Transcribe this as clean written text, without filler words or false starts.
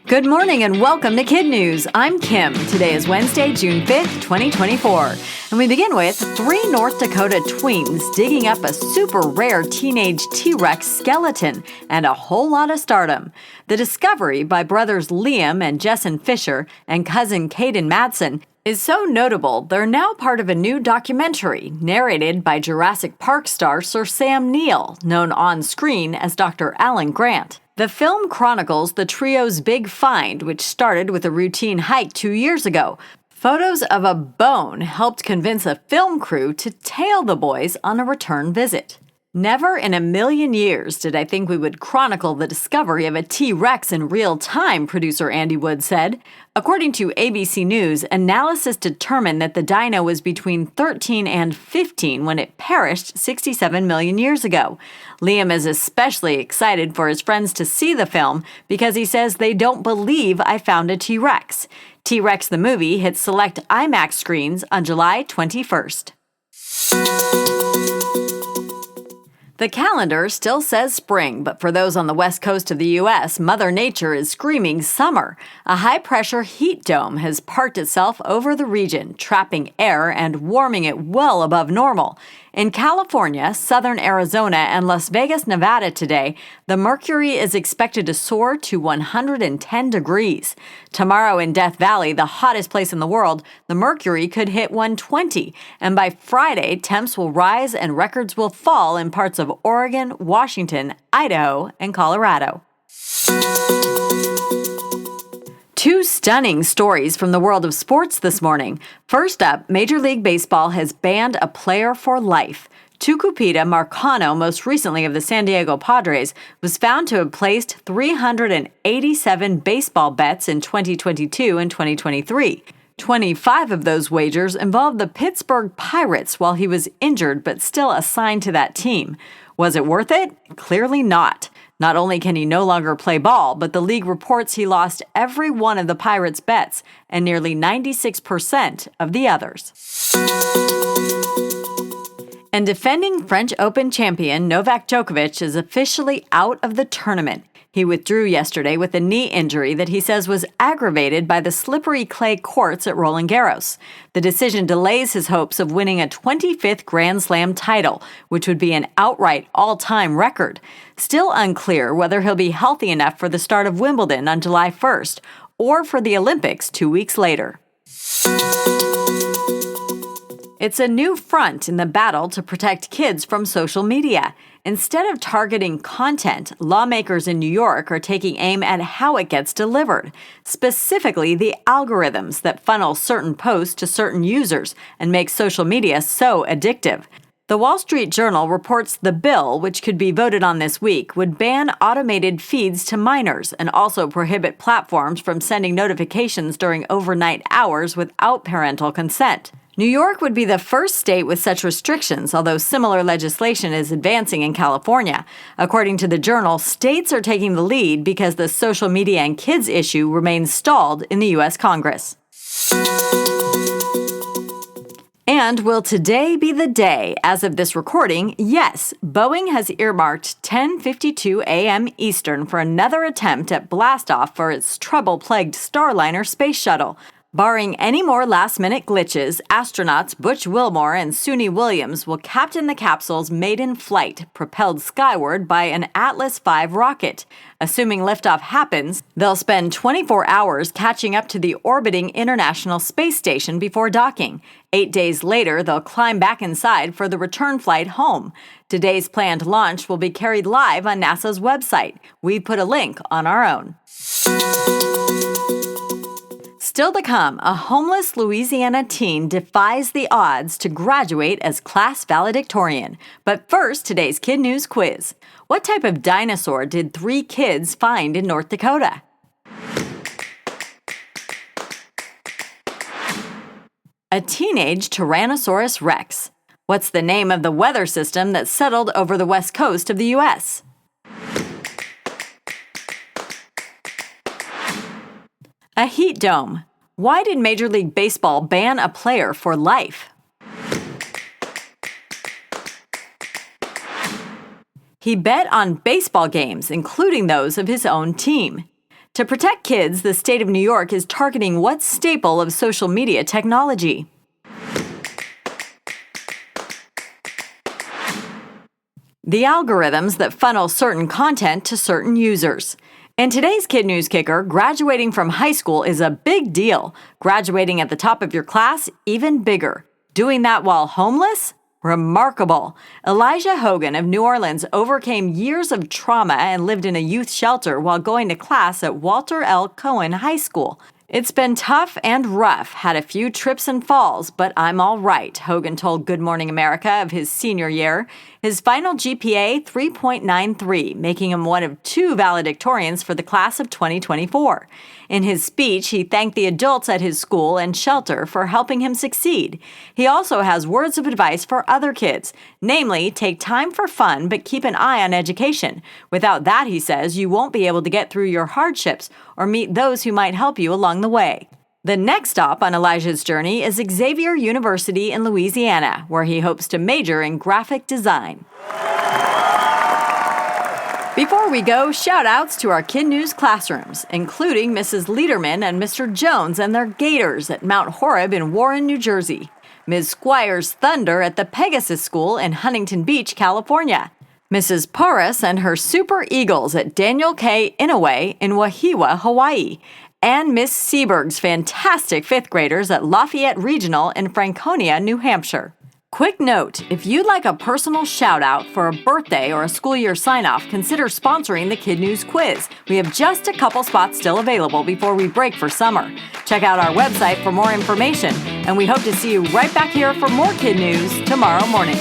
Good morning and welcome to KidNuz. I'm Kim. Today is Wednesday, June 5th, 2024. And we begin with 3 North Dakota tweens digging up a super rare teenage T.Rex skeleton and a whole lot of stardom. The discovery by brothers Liam and Jessen Fisher and cousin Caden Madsen is so notable they're now part of a new documentary narrated by Jurassic Park star Sir Sam Neill, known on screen as Dr. Alan Grant. The film chronicles the trio's big find, which started with a routine hike 2 years ago. Photos of a bone helped convince a film crew to tail the boys on a return visit. Never in a million years did I think we would chronicle the discovery of a T.Rex in real time, producer Andy Wood said. According to ABC News, analysis determined that the dino was between 13 and 15 when it perished 67 million years ago. Liam is especially excited for his friends to see the film because he says they don't believe I found a T.Rex. T.Rex the movie hits select IMAX screens on July 21st. The calendar still says spring, but for those on the west coast of the U.S., Mother Nature is screaming summer. A high-pressure heat dome has parked itself over the region, trapping air and warming it well above normal. In California, southern Arizona, and Las Vegas, Nevada today, the mercury is expected to soar to 110 degrees. Tomorrow in Death Valley, the hottest place in the world, the mercury could hit 120. And by Friday, temps will rise and records will fall in parts of Oregon, Washington, Idaho, and Colorado. 2 stunning stories from the world of sports this morning. First up, Major League Baseball has banned a player for life. Tucupita Marcano, most recently of the San Diego Padres, was found to have placed 387 baseball bets in 2022 and 2023. 25 of those wagers involved the Pittsburgh Pirates while he was injured but still assigned to that team. Was it worth it? Clearly not. Not only can he no longer play ball, but the league reports he lost every one of the Pirates' bets and nearly 96% of the others. And defending French Open champion Novak Djokovic is officially out of the tournament. He withdrew yesterday with a knee injury that he says was aggravated by the slippery clay courts at Roland Garros. The decision delays his hopes of winning a 25th Grand Slam title, which would be an outright all-time record. Still unclear whether he'll be healthy enough for the start of Wimbledon on July 1st or for the Olympics 2 weeks later. It's a new front in the battle to protect kids from social media. Instead of targeting content, lawmakers in New York are taking aim at how it gets delivered, specifically the algorithms that funnel certain posts to certain users and make social media so addictive. The Wall Street Journal reports the bill, which could be voted on this week, would ban automated feeds to minors and also prohibit platforms from sending notifications during overnight hours without parental consent. New York would be the first state with such restrictions, although similar legislation is advancing in California. According to the Journal, states are taking the lead because the social media and kids issue remains stalled in the U.S. Congress. And will today be the day? As of this recording, yes, Boeing has earmarked 10:52 a.m. Eastern for another attempt at blastoff for its trouble-plagued Starliner space shuttle. Barring any more last-minute glitches, astronauts Butch Wilmore and Suni Williams will captain the capsule's maiden flight, propelled skyward by an Atlas V rocket. Assuming liftoff happens, they'll spend 24 hours catching up to the orbiting International Space Station before docking. 8 days later, they'll climb back inside for the return flight home. Today's planned launch will be carried live on NASA's website. We've put a link on our own. Still to come, a homeless Louisiana teen defies the odds to graduate as class valedictorian. But first, today's KidNuz quiz. What type of dinosaur did 3 kids find in North Dakota? A teenage Tyrannosaurus Rex. What's the name of the weather system that settled over the west coast of the U.S.? A heat dome. Why did Major League Baseball ban a player for life? He bet on baseball games, including those of his own team. To protect kids, the state of New York is targeting what staple of social media technology? The algorithms that funnel certain content to certain users. In today's Kid News Kicker, graduating from high school is a big deal. Graduating at the top of your class, even bigger. Doing that while homeless? Remarkable. Elijah Hogan of New Orleans overcame years of trauma and lived in a youth shelter while going to class at Walter L. Cohen High School. It's been tough and rough, had a few trips and falls, but I'm all right, Hogan told Good Morning America of his senior year. His final GPA, 3.93, making him one of 2 valedictorians for the class of 2024. In his speech, he thanked the adults at his school and shelter for helping him succeed. He also has words of advice for other kids, namely, take time for fun but keep an eye on education. Without that, he says, you won't be able to get through your hardships or meet those who might help you along the way. The next stop on Elijah's journey is Xavier University in Louisiana, where he hopes to major in graphic design. Before we go, shout-outs to our Kid News classrooms, including Mrs. Lederman and Mr. Jones and their Gators at Mount Horeb in Warren, New Jersey. Ms. Squire's Thunder at the Pegasus School in Huntington Beach, California. Mrs. Porras and her Super Eagles at Daniel K. Inouye in Wahiwa, Hawaii. And Miss Seberg's fantastic 5th graders at Lafayette Regional in Franconia, New Hampshire. Quick note, if you'd like a personal shout-out for a birthday or a school year sign-off, consider sponsoring the Kid News Quiz. We have just a couple spots still available before we break for summer. Check out our website for more information, and we hope to see you right back here for more Kid News tomorrow morning.